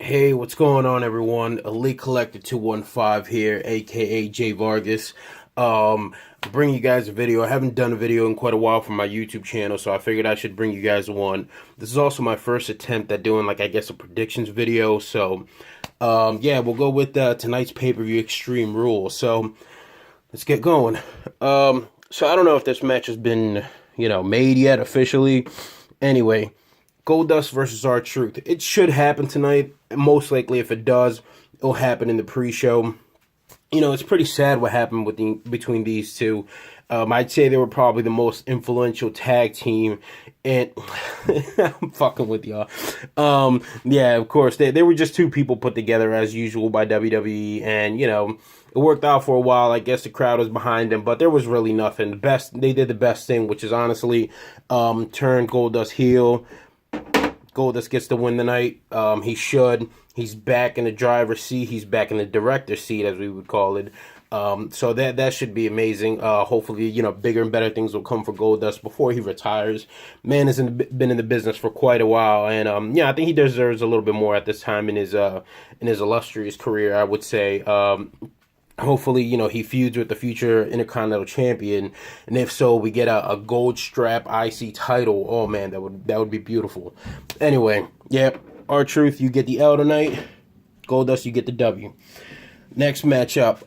Hey, what's going on, everyone? Elite Collector 215 here, aka Jay Vargas. Bring you guys a video. I haven't done a video in quite a while for my YouTube channel, so I figured I should bring you guys one. This is also my first attempt at doing, like, I guess, a predictions video. So, yeah, we'll go with tonight's pay-per-view Extreme Rules. So, let's get going. So I don't know if this match has been, made yet officially. Anyway, Goldust versus R-Truth. It should happen tonight. Most likely, if it does, it'll happen in the pre-show. It's pretty sad what happened between these two. I'd say they were probably the most influential tag team, and I'm fucking with y'all. Yeah, of course, they were just two people put together as usual by WWE, and it worked out for a while. I guess the crowd was behind them, but there was really nothing. They did the best thing, which is honestly turn Goldust heel. Goldust gets the win tonight. He should. He's back in the driver's seat. He's back in the director's seat, as we would call it. So that should be amazing. Hopefully, bigger and better things will come for Goldust before he retires. Man has been in the business for quite a while, and yeah, I think he deserves a little bit more at this time in his illustrious career, I would say. Hopefully, he feuds with the future Intercontinental Champion, and if so, we get a gold strap IC title. Oh man, that would be beautiful. Anyway, yeah, R-Truth, you get the L tonight. Goldust, you get the W. Next matchup.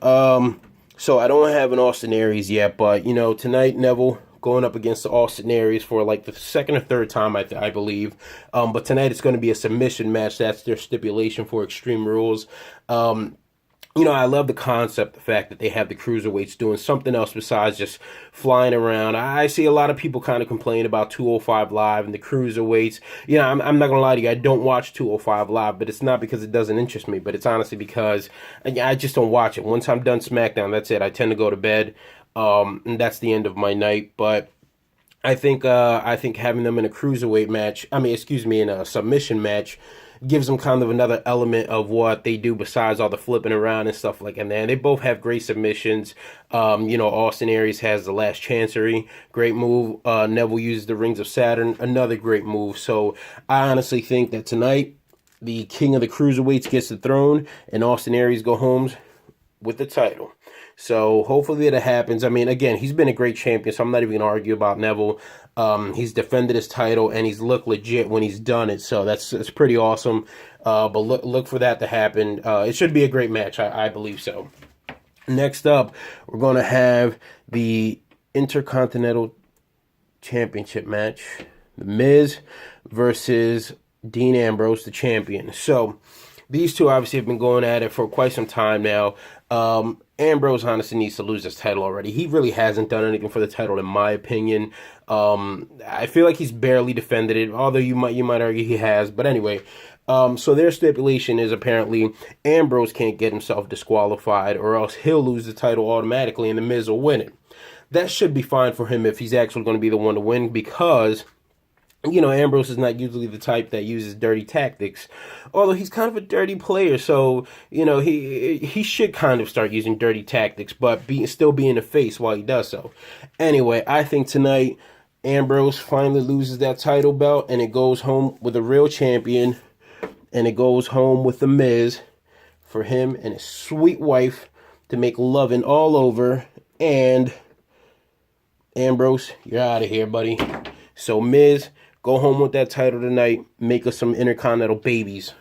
So I don't have an Austin Aries yet, but tonight Neville going up against the Austin Aries for like the second or third time, I believe. But tonight it's going to be a submission match. That's their stipulation for Extreme Rules. I love the concept, the fact that they have the cruiserweights doing something else besides just flying around. I see a lot of people kind of complain about 205 Live and the cruiserweights. I'm not going to lie to you. I don't watch 205 Live, but it's not because it doesn't interest me, but it's honestly because I just don't watch it. Once I'm done SmackDown, that's it. I tend to go to bed, and that's the end of my night. But I think having them in a cruiserweight match, in a submission match, gives them kind of another element of what they do besides all the flipping around and stuff like that. And they both have great submissions. Austin Aries has the Last Chancery, great move. Neville uses the Rings of Saturn, another great move. So I honestly think that tonight, the king of the cruiserweights gets the throne, and Austin Aries go home with the title. So hopefully that happens. Again, he's been a great champion, so I'm not even going to argue about Neville. He's defended his title, and he's looked legit when he's done it. So that's pretty awesome. But look for that to happen. It should be a great match. I believe so. Next up, we're going to have the Intercontinental Championship match. The Miz versus Dean Ambrose, the champion. So these two obviously have been going at it for quite some time now. Ambrose honestly needs to lose his title already. He really hasn't done anything for the title, in my opinion. I feel like he's barely defended it, although you might argue he has. But anyway, so their stipulation is apparently Ambrose can't get himself disqualified, or else he'll lose the title automatically, and the Miz will win it. That should be fine for him if he's actually going to be the one to win, because Ambrose is not usually the type that uses dirty tactics, although he's kind of a dirty player. So, he should kind of start using dirty tactics, but still be in the face while he does so. Anyway, I think tonight Ambrose finally loses that title belt, and it goes home with a real champion, and it goes home with the Miz for him and his sweet wife to make loving all over. And Ambrose, you're out of here, buddy. So Miz, go home with that title tonight. Make us some Intercontinental babies.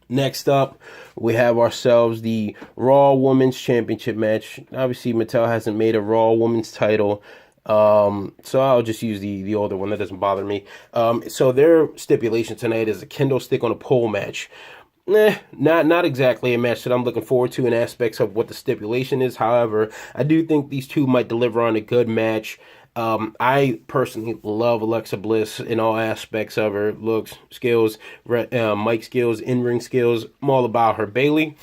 Next up, we have ourselves the Raw Women's Championship match. Obviously, Mattel hasn't made a Raw Women's title, so I'll just use the older one. That doesn't bother me. So their stipulation tonight is a kendo stick on a pole match. Not exactly a match that I'm looking forward to in aspects of what the stipulation is. However, I do think these two might deliver on a good match. I personally love Alexa Bliss in all aspects of her looks, skills, mic skills, in-ring skills. I'm all about her. Bayley,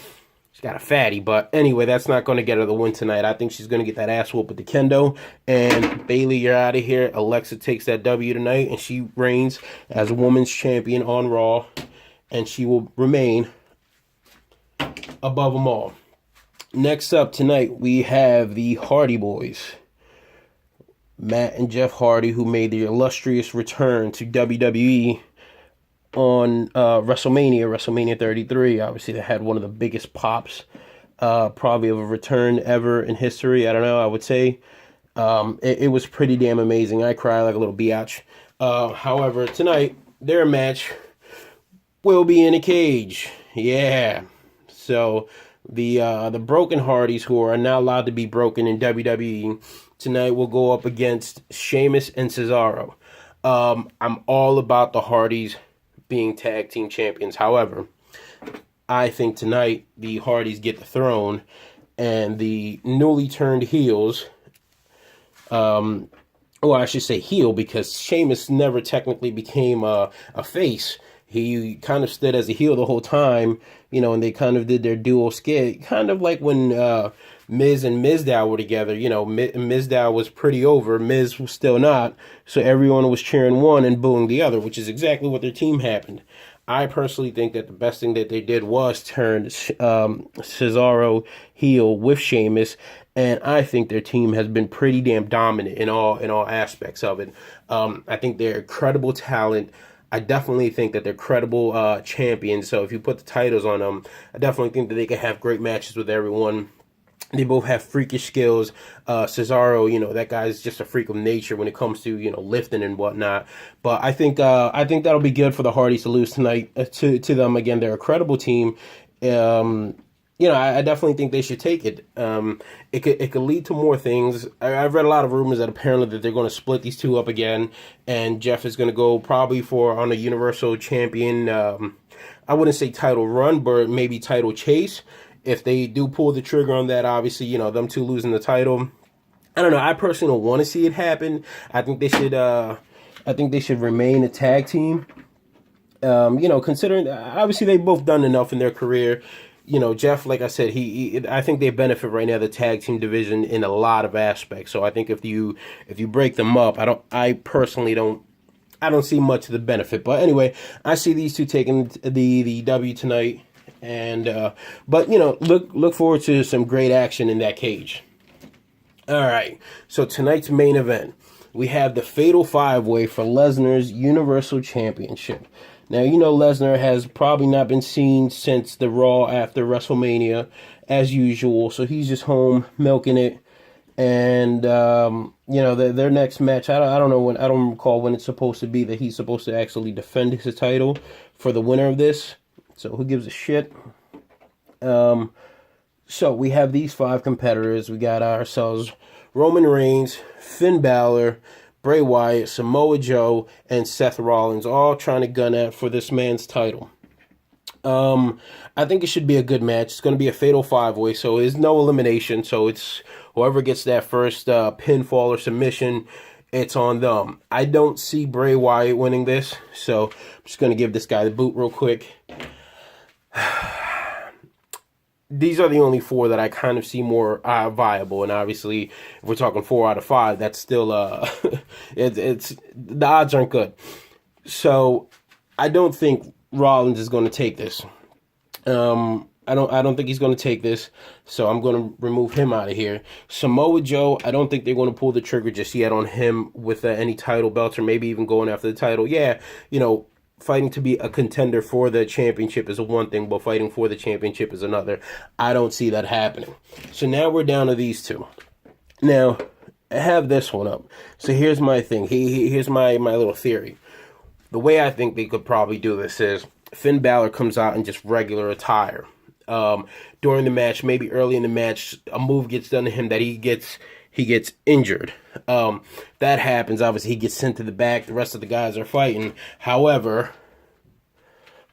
she's got a fatty, but anyway, that's not going to get her the win tonight. I think she's going to get that ass whoop with the kendo. And Bayley, you're out of here. Alexa takes that W tonight, and she reigns as women's champion on Raw, and she will remain above them all. Next up tonight, we have the Hardy Boys. Matt and Jeff Hardy, who made their illustrious return to WWE on WrestleMania 33. Obviously, they had one of the biggest pops, probably of a return ever in history. I don't know. I would say it was pretty damn amazing. I cried like a little biatch. However, tonight their match will be in a cage. Yeah. So the Broken Hardys, who are not allowed to be broken in WWE, tonight will go up against Sheamus and Cesaro. I'm all about the Hardys being tag team champions. However, I think tonight the Hardys get the throne, and the newly turned heels. Well, I should say heel, because Sheamus never technically became a face. He kind of stood as a heel the whole time, and they kind of did their dual skit, kind of like when Miz and Mizdow were together. Mizdow was pretty over, Miz was still not, so everyone was cheering one and booing the other, which is exactly what their team happened. I personally think that the best thing that they did was turn Cesaro heel with Sheamus, and I think their team has been pretty damn dominant in all aspects of it. I think they're incredible talent. I definitely think that they're credible champions. So if you put the titles on them, I definitely think that they can have great matches with everyone. They both have freakish skills. Cesaro, that guy's just a freak of nature when it comes to lifting and whatnot. But I think that'll be good for the Hardys to lose tonight to them. Again, they're a credible team. I definitely think they should take it. It could lead to more things. I've read a lot of rumors that apparently that they're going to split these two up again, and Jeff is going to go probably on a Universal Champion. I wouldn't say title run, but maybe title chase. If they do pull the trigger on that, obviously, them two losing the title. I don't know. I personally don't want to see it happen. I think they should. I think they should remain a tag team. Considering obviously they've both done enough in their career. Jeff, like I said, I think they benefit right now, the tag team division, in a lot of aspects. So I think if you break them up, I personally don't see much of the benefit. But anyway, I see these two taking the W tonight, and but look forward to some great action in that cage. All right, so tonight's main event, we have the Fatal 5-Way for Lesnar's Universal Championship. Now, Lesnar has probably not been seen since the Raw after WrestleMania, as usual. So he's just home milking it. And, their next match, I don't know when, I don't recall when it's supposed to be that he's supposed to actually defend his title for the winner of this. So who gives a shit? So we have these 5 competitors. We got ourselves Roman Reigns, Finn Balor, Bray Wyatt, Samoa Joe, and Seth Rollins, all trying to gun at for this man's title. I think it should be a good match. It's going to be a Fatal 5-Way, so there's no elimination. So it's whoever gets that first pinfall or submission, it's on them. I don't see Bray Wyatt winning this, so I'm just going to give this guy the boot real quick. These are the only 4 that I kind of see more viable, and obviously, if we're talking 4 out of 5, that's still it's the odds aren't good. So I don't think Rollins is going to take this. I don't think he's going to take this, so I'm going to remove him out of here. Samoa Joe, I don't think they're going to pull the trigger just yet on him with any title belts, or maybe even going after the title. Yeah, fighting to be a contender for the championship is one thing, but fighting for the championship is another. I don't see that happening. So now we're down to these 2. Now, I have this one up. So here's my thing. Here's my little theory. The way I think they could probably do this is Finn Balor comes out in just regular attire. During the match, maybe early in the match, a move gets done to him that he gets injured. That happens. Obviously, he gets sent to the back. The rest of the guys are fighting. However,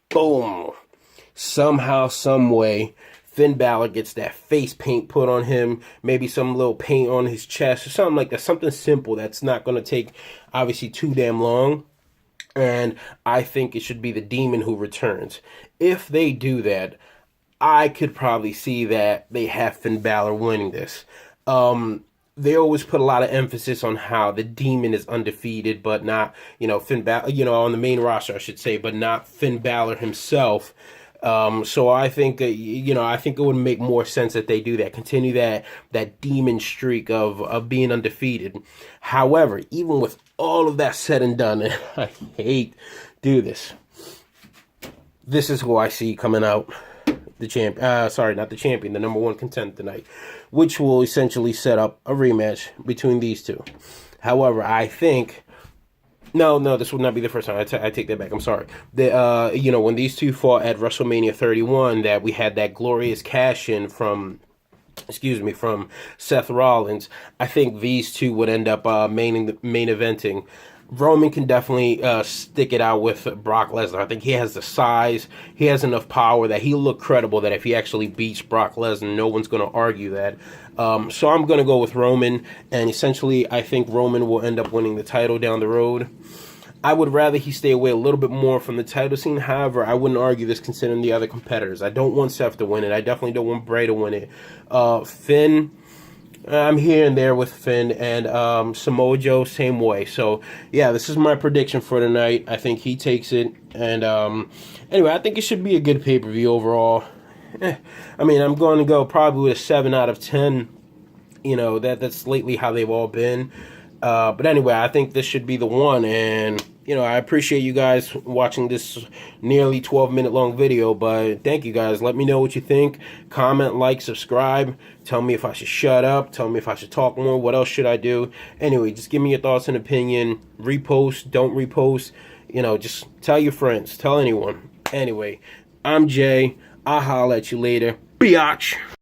boom, somehow, some way, Finn Balor gets that face paint put on him, maybe some little paint on his chest or something like that. Something simple that's not going to take, obviously, too damn long. And I think it should be the Demon who returns. If they do that, I could probably see that they have Finn Balor winning this. They always put a lot of emphasis on how the Demon is undefeated, but not, Finn Balor, on the main roster, I should say, but not Finn Balor himself. So I think, I think it would make more sense that they do that, continue that Demon streak of being undefeated. However, even with all of that said and done, and I hate do this, this is who I see coming out the champ. Sorry, not the champion, the number one contender tonight, which will essentially set up a rematch between these two. However, I think. No, this would not be the first time. I take that back. I'm sorry. When these two fought at WrestleMania 31, that we had that glorious cash-in from Seth Rollins. I think these two would end up main eventing. Roman can definitely stick it out with Brock Lesnar. I think he has the size, he has enough power that he'll look credible, that if he actually beats Brock Lesnar, no one's going to argue that. So I'm going to go with Roman, and essentially I think Roman will end up winning the title down the road. I would rather he stay away a little bit more from the title scene. However, I wouldn't argue this considering the other competitors. I don't want Seth to win it. I definitely don't want Bray to win it. Finn, I'm here and there with Finn, and Samoa Joe, same way. So, yeah, this is my prediction for tonight. I think he takes it. And anyway, I think it should be a good pay-per-view overall. I mean, I'm going to go probably with a 7 out of 10. That's lately how they've all been. But anyway, I think this should be the one, and I appreciate you guys watching this nearly 12-minute long video, but thank you guys. Let me know what you think. Comment, like, subscribe. Tell me if I should shut up. Tell me if I should talk more. What else should I do? Anyway, just give me your thoughts and opinion. Repost, don't repost. Just tell your friends. Tell anyone. Anyway, I'm Jay. I'll holler at you later. Biatch.